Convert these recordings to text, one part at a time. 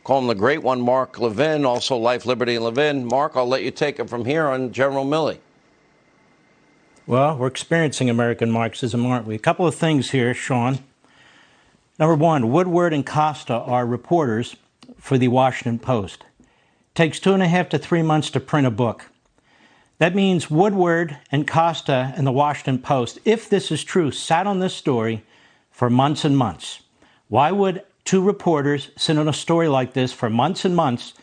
Call him the great one, Mark Levin, also Life, Liberty, and Levin. Mark, I'll let you take it from here on General Milley. Well, we're experiencing American Marxism, aren't we? A couple of things here, Sean. Number one, Woodward and Costa are reporters for the Washington Post. It takes 2.5 to 3 months to print a book. That means Woodward and Costa and the Washington Post, if this is true, sat on this story for months and months. Why would two reporters sit on a story like this for months and months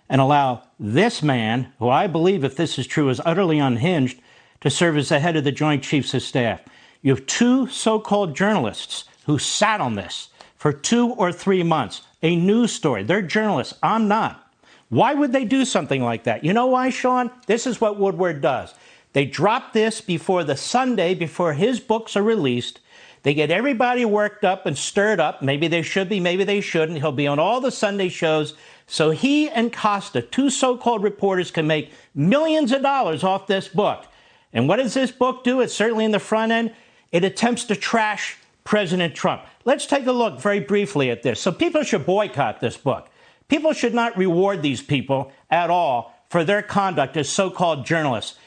and allow this man, who I believe, if this is true, is utterly unhinged, to serve as the head of the Joint Chiefs of Staff? You have two so-called journalists who sat on this for 2 or 3 months. A news story. They're journalists. I'm not. Why would they do something like that? You know why, Sean? This is what Woodward does. They drop this before the Sunday, before his books are released. They get everybody worked up and stirred up. Maybe they should be, maybe they shouldn't. He'll be on all the Sunday shows. So he and Costa, two so-called reporters, can make millions of dollars off this book. And what does this book do? It's certainly in the front end. It attempts to trash President Trump. Let's take a look very briefly at this. So people should boycott this book. People should not reward these people at all for their conduct as so-called journalists.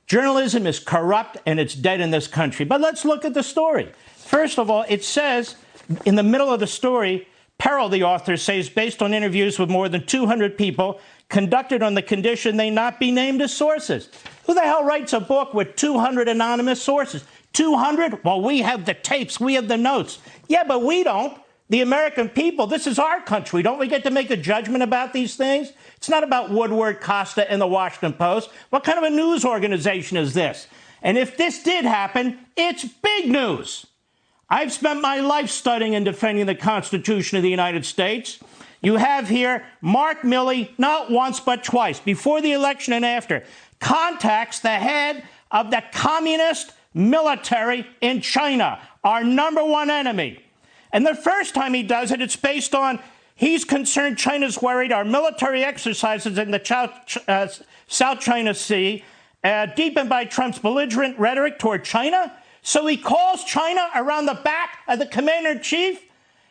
Journalism is corrupt and it's dead in this country. But let's look at the story. First of all, it says in the middle of the story, Perel, the author, says, based on interviews with more than 200 people conducted on the condition they not be named as sources. Who the hell writes a book with 200 anonymous sources? 200? Well, we have the tapes. We have the notes. Yeah, but we don't. The American people, this is our country. Don't we get to make a judgment about these things? It's not about Woodward, Costa, and the Washington Post. What kind of a news organization is this? And if this did happen, it's big news. I've spent my life studying and defending the Constitution of the United States. You have here Mark Milley, not once but twice, before the election and after, contacts the head of the communist military in China, our number one enemy. And the first time he does it, it's based on he's concerned China's worried our military exercises in the South China Sea, deepened by Trump's belligerent rhetoric toward China. So he calls China around the back of the commander-in-chief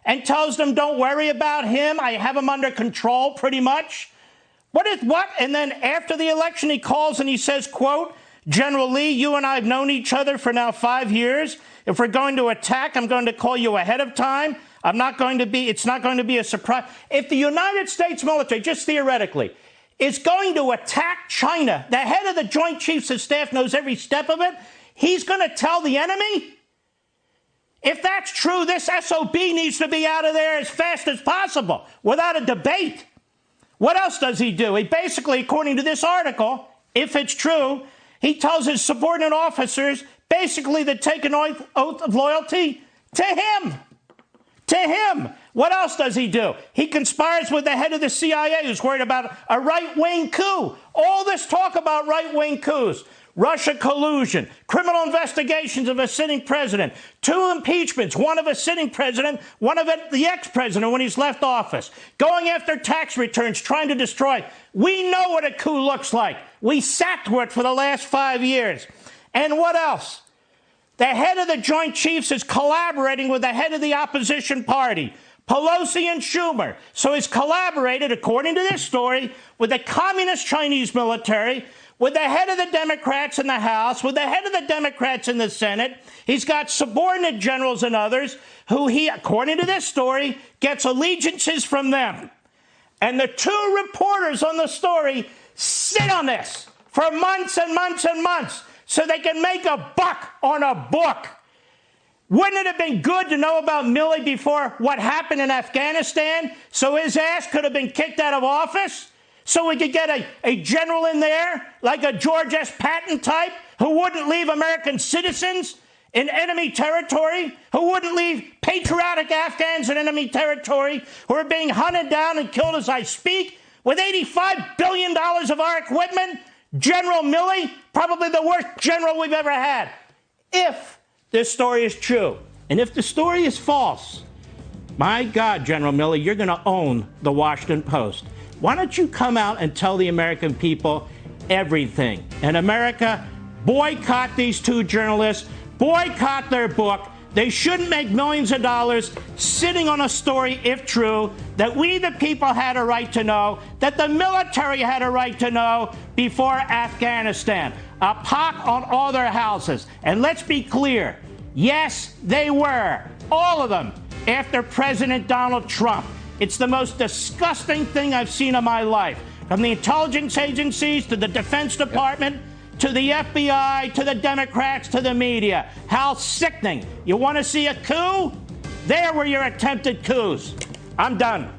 and tells them, don't worry about him. I have him under control, pretty much. What? And then after the election, he calls and he says, quote, General Lee, you and I have known each other for now 5 years. If we're going to attack, I'm going to call you ahead of time. It's not going to be a surprise. If the United States military, just theoretically, is going to attack China, the head of the Joint Chiefs of Staff knows every step of it. He's going to tell the enemy? If that's true, this SOB needs to be out of there as fast as possible, without a debate. What else does he do? He basically, according to this article, if it's true, he tells his subordinate officers basically to take an oath of loyalty to him. To him. What else does he do? He conspires with the head of the CIA who's worried about a right-wing coup. All this talk about right-wing coups. Russia collusion, criminal investigations of a sitting president, 2 impeachments, one of a sitting president, one of the ex-president when he's left office, going after tax returns, trying to destroy. We know what a coup looks like. We sat through it for the last 5 years. And what else? The head of the Joint Chiefs is collaborating with the head of the opposition party, Pelosi and Schumer. So he's collaborated, according to this story, with the communist Chinese military, with the head of the Democrats in the House, with the head of the Democrats in the Senate. He's got subordinate generals and others who he, according to this story, gets allegiances from them. And the 2 reporters on the story sit on this for months and months and months so they can make a buck on a book. Wouldn't it have been good to know about Milley before what happened in Afghanistan so his ass could have been kicked out of office? So we could get a general in there, like a George S. Patton type, who wouldn't leave American citizens in enemy territory, who wouldn't leave patriotic Afghans in enemy territory, who are being hunted down and killed as I speak, with $85 billion of our equipment. General Milley, probably the worst general we've ever had. If this story is true, and if the story is false, my God, General Milley, you're going to own the Washington Post. Why don't you come out and tell the American people everything? And America, boycott these 2 journalists, boycott their book, They shouldn't make millions of dollars sitting on a story, if true, that we the people had a right to know, that the military had a right to know before Afghanistan. A pock on all their houses. And let's be clear, yes, they were, all of them, after President Donald Trump. It's the most disgusting thing I've seen in my life. From the intelligence agencies to the Defense Department, to the FBI, to the Democrats, to the media. How sickening. You want to see a coup? There were your attempted coups. I'm done.